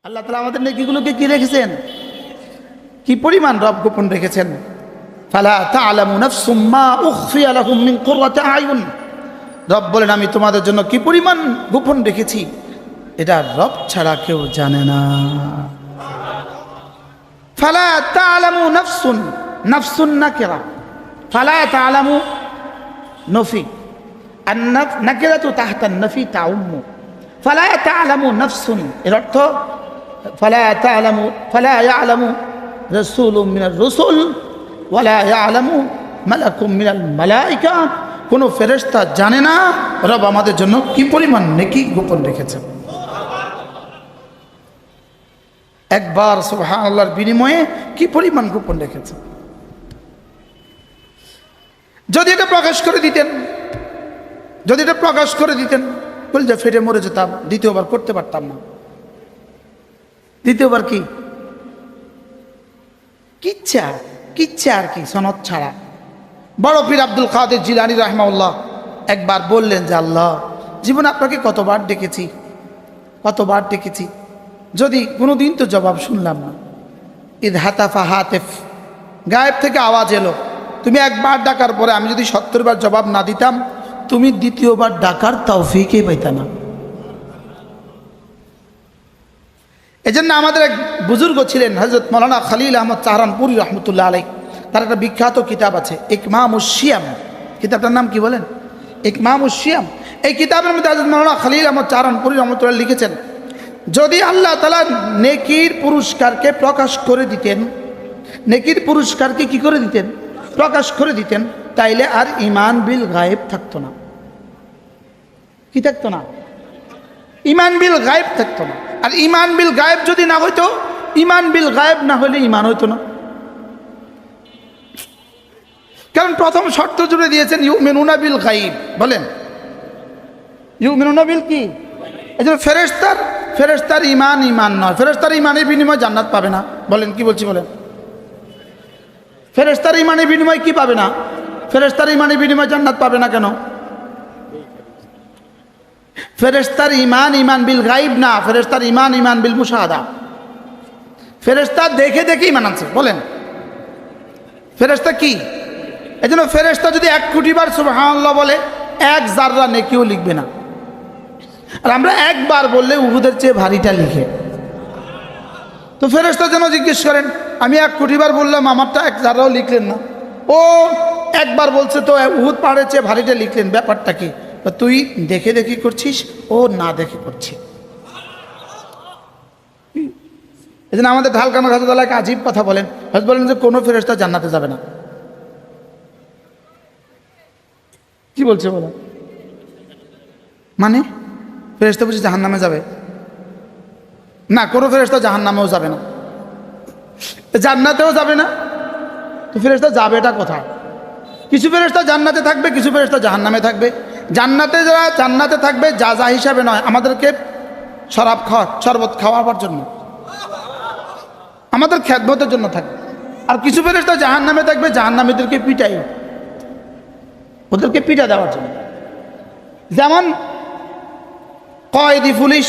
আল্লাহ তাআলা আমাদের নেকিগুলোকে কি রেখেছেন, কি পরিমাণ রব গোপন রেখেছেন। ফালা তা'লামু নাফসুম মা উখফিয়া লাহুম মিন কুররাতি আয়ুন, রব বলেন আমি তোমাদের জন্য কি পরিমাণ গোপন রেখেছি এটা রব ছাড়া কেউ জানে না। ফালা তা'লামু নাফসুন, নাফসুন নাকিরা, ফালা তা'লামু নফি, নাকিরাতু তাহতা নফি তাউম্মু, ফালা তা'লামু নাফসুন এর অর্থ ফালা তা'লামু, ফালা ইয়া'লামু রাসূলুম মিনার রাসূল ওয়ালা ইয়া'লামু মালাকুম মিনাল মালাইকা, কোন ফেরেশতা জানে না রব আমাদের জন্য কি পরিমাণ নেকি গোপন রেখেছেন। একবার সুবহানাল্লাহর বিনিময়ে কি পরিমাণ গোপন রেখেছেন। যদি এটা প্রকাশ করে দিতেন, যদি এটা প্রকাশ করে দিতেন বলছে ফেটে মরে যেতাম, দ্বিতীয়বার করতে পারতাম না। দ্বিতীয়বার কি কিচ্ছা, কিচ্ছা আর কি সনদ ছাড়া। বড় পীর আব্দুল কাদের জিলানী রাহিমাহুল্লাহ একবার বললেন যে আল্লাহ জীবনে আপনাকে কতবার ডেকেছি, কতবার ডেকেছি, যদি কোনোদিন তো জবাব শুনলাম না। ইদ হাতাফা হাতেফ, গায়েব থেকে আওয়াজ এলো, তুমি একবার ডাকার পরে আমি যদি 70 বার জবাব না দিতাম তুমি দ্বিতীয়বার ডাকার তৌফিকই পাইতা না। এজন্য আমাদের এক বুজুর্গ ছিলেন হযরত মাওলানা খলিল আহমদ সাহারানপুরি রহমতুল্লাহ আলাইহি, তার একটা বিখ্যাত কিতাব আছে ইকমামুশ শিয়াম, কিতাবটার নাম কি বলেন? ইকমামুশ শিয়াম। এই কিতাবের মধ্যে হযরত মাওলানা খলিল আহমদ সাহারানপুরি রহমতুল্লাহ লিখেছেন, যদি আল্লাহ তাআলা নেকির পুরস্কারকে প্রকাশ করে দিতেন, নেকির পুরস্কারকে কি করে দিতেন? প্রকাশ করে দিতেন, তাইলে আর ঈমান বিল গায়েব থাকতো না। কি থাকতো না? ঈমান বিল গায়েব থাকতো না। আর ঈমান বিল গায়েব যদি না হইতো, ঈমান বিল গায়েব না হলে ঈমান হইতো না। কারণ প্রথম শর্ত জুড়ে দিয়েছেন ইউমিনুনা বিল গায়েব, বলেন ইউমিনুনা বিল কি? এজন্য ফেরেশতার ঈমান ঈমান নয়, ফেরেশতার ঈমানের বিনিময়ে জান্নাত পাবে না। বলেন কি বলছি বলেন? ফেরেশতার ঈমানের বিনিময়ে কি পাবে না? ফেরেশতার ঈমানের বিনিময়ে জান্নাত পাবে না কেন? ফেরেশতার ঈমান ঈমান বিল গায়ব না, ফেরেশতার ঈমান ঈমান বিল মুশাহাদা। ফেরেশতা দেখে দেখে ঈমান আনছে। বলেন ফেরেশতা কি? এজন্য ফেরেশতা যদি 1 কোটি বার সুবহানাল্লাহ বলে 1 জাররা নেকিও লিখবে না। আর আমরা একবার বললে উহুদের চেয়ে ভারীটা লিখে। তো ফেরেশতা যেন জিজ্ঞেস করেন আমি 1 কোটি বার বললাম আমারটা 1 জাররাও লিখলেন না, ও একবার বলছে তো উহুদ পাহাড়ের চেয়ে ভারীটা লিখলেন, ব্যাপারটা কি? তুই দেখে দেখে করছিস, ও না দেখে করছে। এই জন্য আমাদের ঢালকানা হযরত এক আজীব কথা বলেন, হযরত বলেন যে কোনো ফেরেশতা জান্নাতে যাবে না। কি বলছে বলো? মানে ফেরেশতা বুঝি জাহান্নামে যাবে না? কোনো ফেরেশতা জাহান্নামেও যাবে না, জান্নাতেও যাবে না। তো ফেরেশতা যাবেটা কোথায়? কিছু ফেরেশতা জান্নাতে থাকবে, কিছু ফেরেশতা জাহান্নামে থাকবে। জান্নাতে যারা জান্নাতে থাকবে যা যা হিসাবে নয়, আমাদেরকে শরবত খাওয়াবার জন্য, আমাদের খেদমতের জন্য থাকবে। আর কিছু ফেরেশতা জাহান্নামে থাকবে, জাহান্নামীদেরকে পিটাই, ওদেরকে পিটা দেওয়ার জন্য। যেমন কয়েদি পুলিশ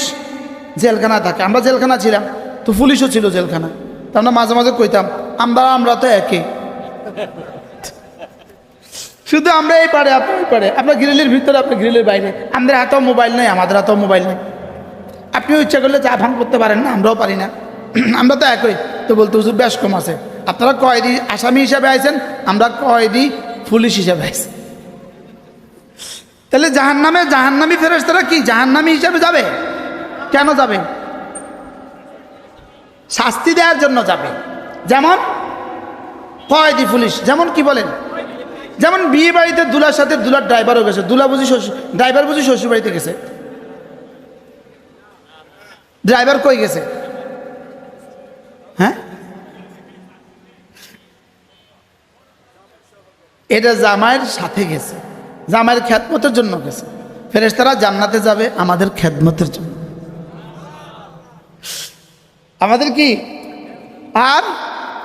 জেলখানা থাকে, আমরা জেলখানা ছিলাম তো পুলিশও ছিল জেলখানা, তো আমরা মাঝে মাঝে কইতাম আমরা তো একই, শুধু আমরা এই পারে আপনি ওই পারে, আপনার গ্রিলের ভিতরে আপনি গ্রিলের বাইরে, আমাদের হাতেও মোবাইল নেই, আমাদের হাতেও মোবাইল নেই। আপনিও ইচ্ছা করলে চা ভাঙ করতে পারেন না, আমরাও পারি না, আমরা তো একই। তো বলতে হুজুর বেশ কম আছে, আপনারা কয়েদি আসামি হিসাবে আইছেন, আমরা কয়েদি পুলিশ হিসাবে আইছি। তাহলে জাহান্নামে জাহান্নামী ফেরেশতারা কি জাহান্নামী হিসাবে যাবে? কেন যাবে? শাস্তি দেওয়ার জন্য যাবে। যেমন কয়েদি পুলিশ, যেমন কি বলেন, যেমন বিয়ে বাড়িতে দুলার সাথে দুলার ড্রাইভারও গেছে, ড্রাইভার বুঝি শ্বশুর বাড়িতে গেছে, ড্রাইভার কই গেছে? হ্যাঁ, এটা জামাইয়ের সাথে গেছে, জামাইয়ের খেদমতের জন্য গেছে। ফেরেশতারা জান্নাতে যাবে আমাদের খেদমতের জন্য, আমাদের কি। আর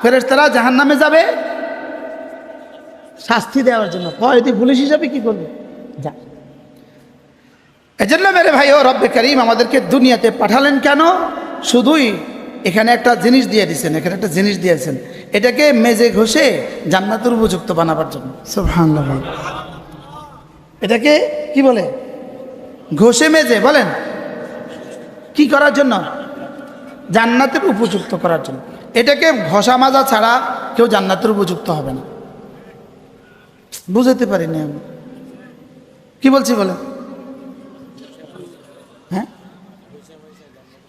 ফেরেশতারা জাহান্নামে যাবে শাস্তি দেওয়ার জন্য। কয়েদি পুলিশ হিসাবে কি করবে? যা। এজন্য মেরে ভাই ও রব্বে করিম আমাদেরকে দুনিয়াতে পাঠালেন কেন? শুধুই এখানে একটা জিনিস দিয়ে দিয়েছেন, এখানে একটা জিনিস দিয়েছেন, এটাকে মেজে ঘষে জান্নাতের উপযুক্ত বানাবার জন্য। সুবহানাল্লাহ। এটাকে কি বলে? ঘষে মেজে বলেন কি করার জন্য? জান্নাতের উপযুক্ত করার জন্য। এটাকে ঘষা মাজা ছাড়া কেউ জান্নাতের উপযুক্ত হবে না। বুঝতে পারিনি আমি কি বলছি বলেন। হ্যাঁ,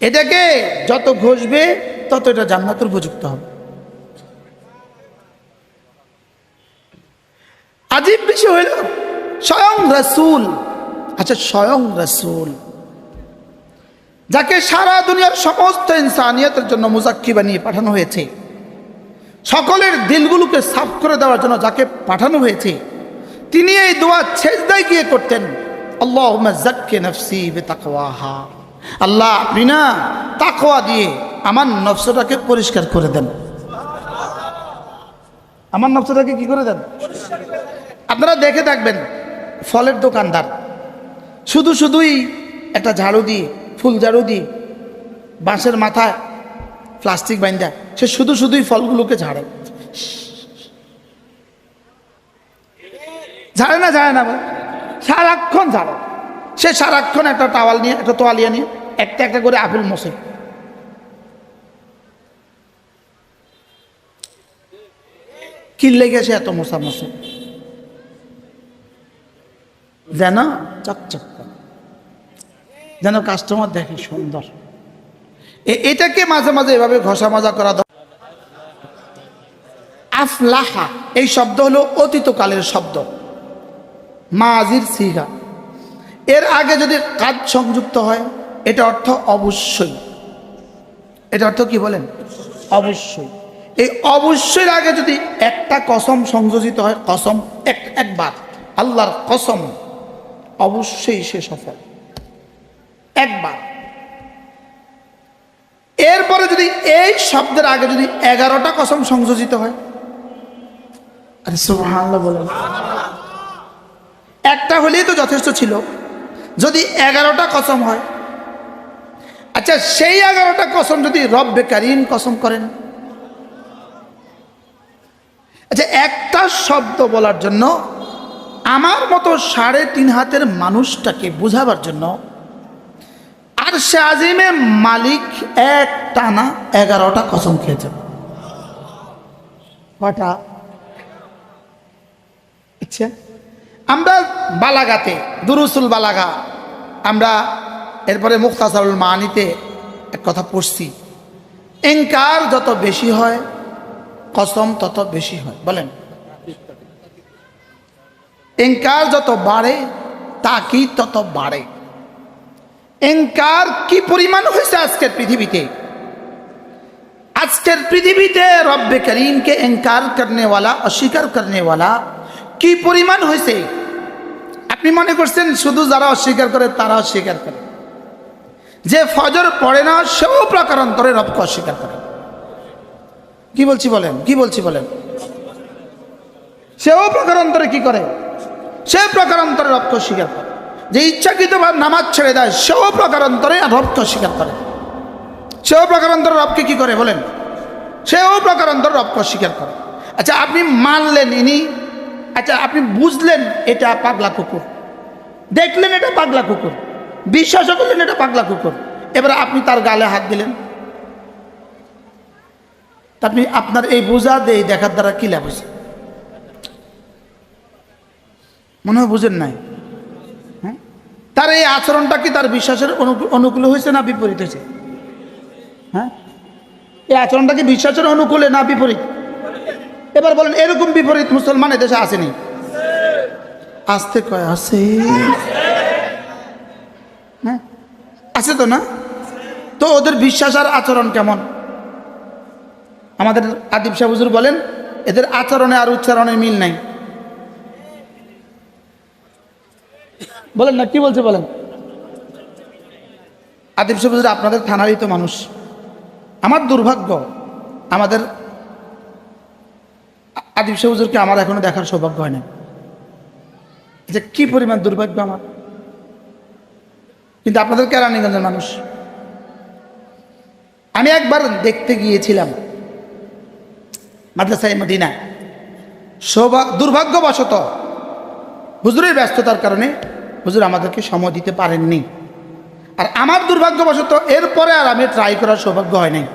এটাকে যত ঘষবে তত এটা জান্নাতের উপযুক্ত হবে। আজীব বিষয় হইল স্বয়ং রাসূল, আচ্ছা স্বয়ং রাসূল যাকে সারা দুনিয়ার সমস্ত ইনসানিয়তের জন্য মুজাক্কি বানিয়ে পাঠানো হয়েছে, সকলের দিলগুলোকে সাফ করে দেওয়ার জন্য যাকে পাঠানো হয়েছে, তিনি এই দোয়া সেজদায় গিয়ে করতেন, আল্লাহুম্মা যাক্কি নাফসি বিতাকওয়াহা। আল্লাহ আপনি না তাকওয়া দিয়ে আমার নফসটাকে পরিষ্কার করে দেন। আমার নফসটাকে কি করে দেন? আপনারা দেখে থাকবেন ফলের দোকানদার শুধুই একটা ঝাড়ু দিয়ে, ফুল ঝাড়ু দিয়ে বাঁশের মাথায় প্লাস্টিক বাইন্দা সে শুধুই ফলগুলোকে ঝাড়ে না সারাক্ষণ ঝাড়ে। সে সারাক্ষণ একটা টাওয়াল নিয়ে, একটা তোয়ালিয়া নিয়ে একটা করে আপেল মোছে। কি লেগে সে এত মোছা মোছে? যেন চকচক করে, যেন কাস্টমার দেখে সুন্দর। এটাকে মাঝে মাঝে এভাবে ঘষা মাজা করা দরকার। আফলাহা এই শব্দ হলো অতীতকালের শব্দ, মাজির সিগা। এর আগে যদি কাজ সংযুক্ত হয় এটা অর্থ অবশ্যই। এটা অর্থ কি বলেন? অবশ্যই। এই অবশ্যই আগে যদি একটা কসম সংযোজিত হয়, কসম একবার আল্লাহর কসম, অবশ্যই সে সফল একবার। এরপরে যদি এই শব্দের আগে যদি 11টা কসম সংযোজিত হয়, আরে সুবহানাল্লাহ বলেন, একটা হলেই তো যথেষ্ট ছিল। যদি 11টা কসম হয়, আচ্ছা সেই 11টা কসম যদি রব্বে কারীম কসম করেন, আচ্ছা একটা শব্দ বলার জন্য আমার মতো 3.5 হাতের মানুষটাকে বোঝাবার জন্য আরশে আজিমে মালিক এক টানা 11টা কসম খেয়েছেন। কটা? আচ্ছা আমরা বালাগাতে দুরুসুল বালাগা, আমরা এরপরে মুখতাসারুল মানিতে এক কথা পড়ছি, ইনকার যত বেশি হয় কসম তত বেশি হয়। বলেন ইনকার যত বাড়ে তাকিদ তত বাড়ে। ইনকার কি পরিমাণ হয়েছে আজকের পৃথিবীতে? আজকের পৃথিবীতে রব্বে করিমকে ইনকার করনেওয়ালা, অস্বীকার করনেওয়ালা কি পরিমাণ হয়েছে? আপনি মনে করছেন শুধু যারা অস্বীকার করে তারা অস্বীকার করে? যে ফজর পড়ে না সেও প্রকারান্তরে রবকে অস্বীকার করে। কি বলছি বলেন? কি বলছি বলেন? সেও প্রকারান্তরে কি করে? সে প্রকারান্তরে রবকে অস্বীকার করে। যে ইচ্ছাকৃতভাবে নামাজ ছেড়ে দেয় সেও প্রকারান্তরে রবকে অস্বীকার করে। সেও প্রকারান্তরে রবকে কি করে বলেন? সেও প্রকারান্তরে রবকে অস্বীকার করে। আচ্ছা আপনি মানলেন ইনি, আচ্ছা আপনি বুঝলেন এটা পাগলা কুকুর, দেখলেন এটা পাগলা কুকুর, বিশ্বাসও করলেন এটা পাগলা কুকুর, এবারে আপনি তার গালে হাত দিলেন, আপনি আপনার এই বোঝা দিয়ে দেখার দ্বারা কি লাভ হয়েছে? মনে হয় বুঝেন নাই। হ্যাঁ, তার এই আচরণটা কি তার বিশ্বাসের অনুকূলে হয়েছে না বিপরীত হয়েছে? হ্যাঁ, এই আচরণটা কি বিশ্বাসের অনুকূলে না বিপরীত? এবার বলেন এরকম বিপরীত মুসলমানের দেশে আসেনি? আসতে কয় আছে। হ্যাঁ আছে তো না? তো ওদের বিশ্বাস আর আচরণ কেমন? আমাদের আদিব সাহেব হুজুর বলেন এদের আচরণে আর উচ্চারণে মিল নাই। বলেন না, কি বলছে বলেন? আদিব সাহেব হুজুর আপনাদের থানারই তো মানুষ। আমার দুর্ভাগ্য, আমাদের আদিব সাহেব হুজুরকে আমার এখনো দেখার সৌভাগ্য হয় না। যে কি পরিমাণ দুর্ভাগ্য আমার। কিন্তু আপনাদের কেরানীগঞ্জের মানুষ, আমি একবার দেখতে গিয়েছিলাম মাদ্রাসায়ে মদিনা। দুর্ভাগ্যবশত হুজুরের ব্যস্ততার কারণে হুজুর আমাদেরকে সময় দিতে পারেননি। আর আমার দুর্ভাগ্যবশত এরপরে আর আমি ট্রাই করার সৌভাগ্য হয় নাই।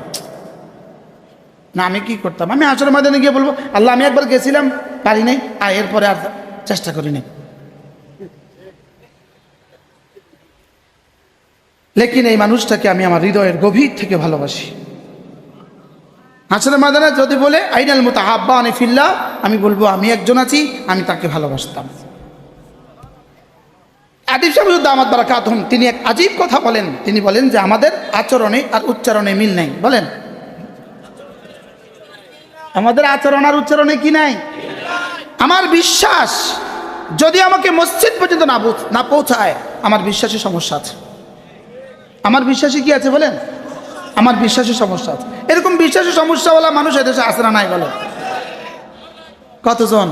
না আমি কি করতাম, আমি আসরের ময়দানে গিয়ে বলবো আল্লাহ আমি একবার গেছিলাম পারি নাই, আর এরপরে আর চেষ্টা করি নাই। লেকিন এই মানুষটাকে আমি আমার হৃদয়ের গভীর থেকে ভালোবাসি। হাসরের ময়দানে যদি বলে আইনাল মুতাহাব্বানি ফিল্লাহ, আমি বলবো আমি একজন আছি, আমি তাকে ভালোবাসতাম। আদিব সাহেব দামাত বারাকাতুহুম তিনি এক আজীব কথা বলেন। তিনি বলেন যে আমাদের আচরণে আর উচ্চারণে মিল নাই। বলেন আমাদের আচরণ আর উচ্চারণে কি নাই? আমার বিশ্বাস যদি আমাকে মসজিদ পর্যন্ত না পৌঁছায়, আমার বিশ্বাসে সমস্যা আছে। আমার বিশ্বাসে কি আছে বলেন? আমার বিশ্বাসে সমস্যা আছে। এরকম বিশ্বাসে সমস্যাওয়ালা মানুষ এদেশে আসে না নাই? বলেন কতজন?